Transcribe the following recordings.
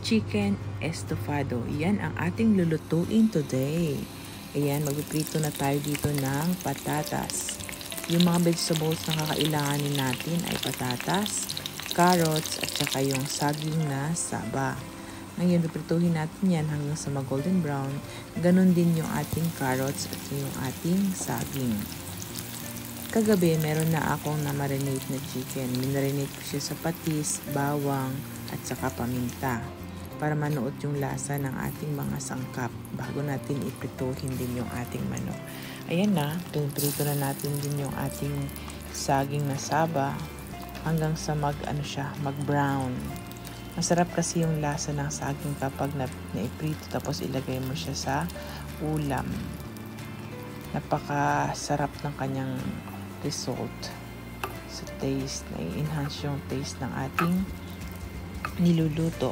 chicken estofado. Yan ang ating lulutuin today. Ayan, magpiprito na tayo dito ng patatas. Yung mga vegetables na kakailanganin natin ay patatas, carrots, at saka yung saging na saba. Ngayon, piprituhin natin yan hanggang sa mag-golden brown. Ganon din yung ating carrots at yung ating saging. Kagabi, meron na akong na-marinate na chicken. Minarinate ko siya sa patis, bawang, at saka paminta para manuot yung lasa ng ating mga sangkap bago natin iprituhin din yung ating manok. Ayan na, pinprito na natin din yung ating saging na saba hanggang sa mag-brown. Masarap kasi yung lasa ng saging kapag naiprito tapos ilagay mo siya sa ulam. Napakasarap ng kanyang result sa taste, na-enhance yung taste ng ating niluluto.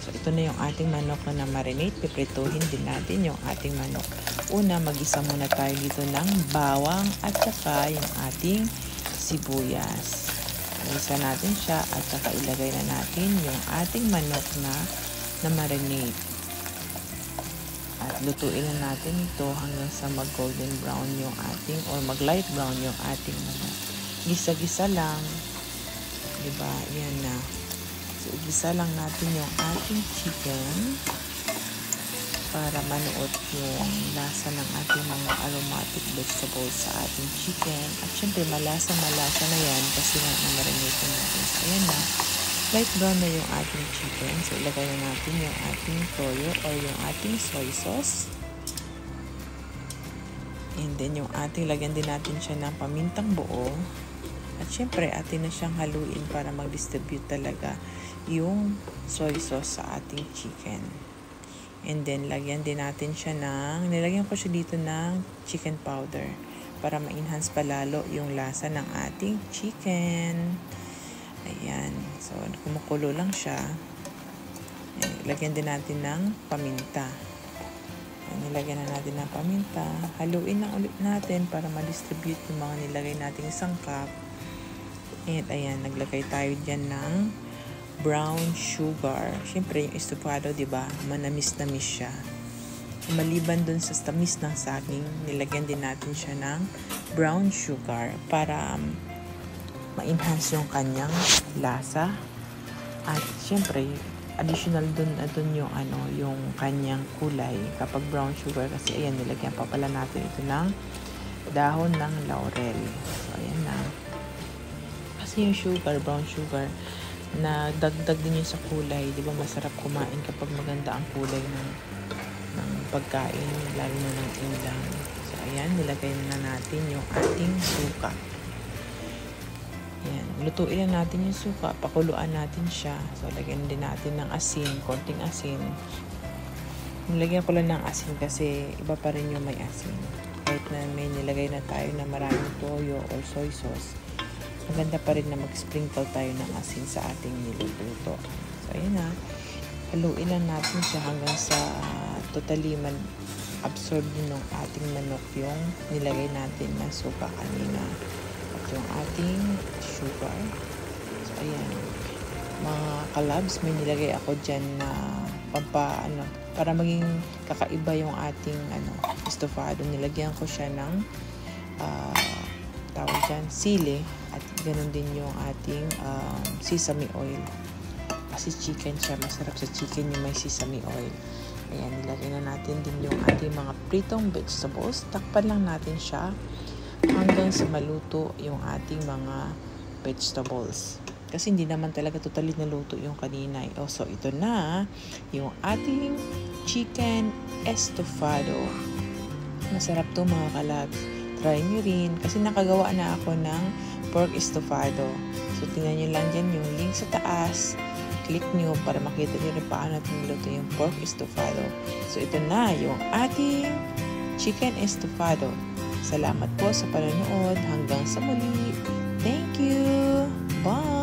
So, ito na yung ating manok na na-marinate. Piprituhin din natin yung ating manok. Una, mag-isa muna tayo dito ng bawang at saka yung ating sibuyas. Mag-isa natin siya at saka ilagay na natin yung ating manok na na-marinate. At lutuin na natin ito hanggang sa mag-golden brown yung ating or mag-light brown yung ating manok. Gisa-gisa lang. Diba? Yan na. So, igisa lang natin yung ating chicken para manuot yung lasa ng ating mga aromatic vegetables sa ating chicken. At syempre, malasa na yan kasi nga na-marinate natin. So, ayan na. Light brown na yung ating chicken. So, ilagay na natin yung ating toyo or yung ating soy sauce. And then, yung ating, lagyan din natin siya ng pamintang buo. At syempre, atin na siyang haluin para mag-distribute talaga yung soy sauce sa ating chicken. And then, lagyan din natin siya nilagyan ko siya dito ng chicken powder para ma-enhance palalo yung lasa ng ating chicken. Ayan. So, kumukulo lang siya. Lagyan din natin ng paminta. Nilagyan na natin ng paminta. Haluin na ulit natin para ma-distribute yung mga nilagay nating sangkap. And ayan, naglagay tayo dyan ng brown sugar. Siyempre, yung estofado, diba? Manamis-namis siya. Maliban dun sa tamis ng saging, nilagyan din natin siya ng brown sugar para ma-enhance yung kanyang lasa. At siyempre, additional dun yung kanyang kulay kapag brown sugar kasi ayan, nilagyan pa pala natin ito ng dahon ng laurel. So, ayan na. Kasi yung sugar, brown sugar, na dagdag din yun sa kulay. Di ba masarap kumain kapag maganda ang kulay ng pagkain, lalo na ng ulam. So, ayan, nilagay na natin yung ating suka. Ayan, lutuin na natin yung suka, pakuluan natin siya. So, lagyan din natin ng asin, konting asin. Nilagyan ko lang ng asin kasi iba pa rin yung may asin. Kahit na may nilagay na tayo na maraming toyo or soy sauce, maganda pa rin na mag-sprinkle tayo ng asin sa ating niluluto. So, ayan na. Haluin lang natin siya hanggang sa totally absorb din ng ating manok yung nilagay natin na suka kanina. At yung ating sugar. So, ayan. Mga kalabs, may nilagay ako dyan na para maging kakaiba yung ating estofado. Nilagyan ko siya ng tawag dyan, sili. At ganun din yung ating sesame oil. Kasi chicken siya. Masarap sa chicken yung may sesame oil. Ayan, nilagay na natin din yung ating mga pritong vegetables. Takpan lang natin siya hanggang sa maluto yung ating mga vegetables. Kasi hindi naman talaga totally naluto yung kanina. So, ito na yung ating chicken estofado. Masarap to mga kalabs. Try nyo rin. Kasi nakagawa na ako ng pork estofado. So, tingnan nyo lang dyan yung link sa taas. Click nyo para makita nyo rin paano natin niluto yung pork estofado. So, ito na yung ating chicken estofado. Salamat po sa panonood. Hanggang sa muli. Thank you. Bye!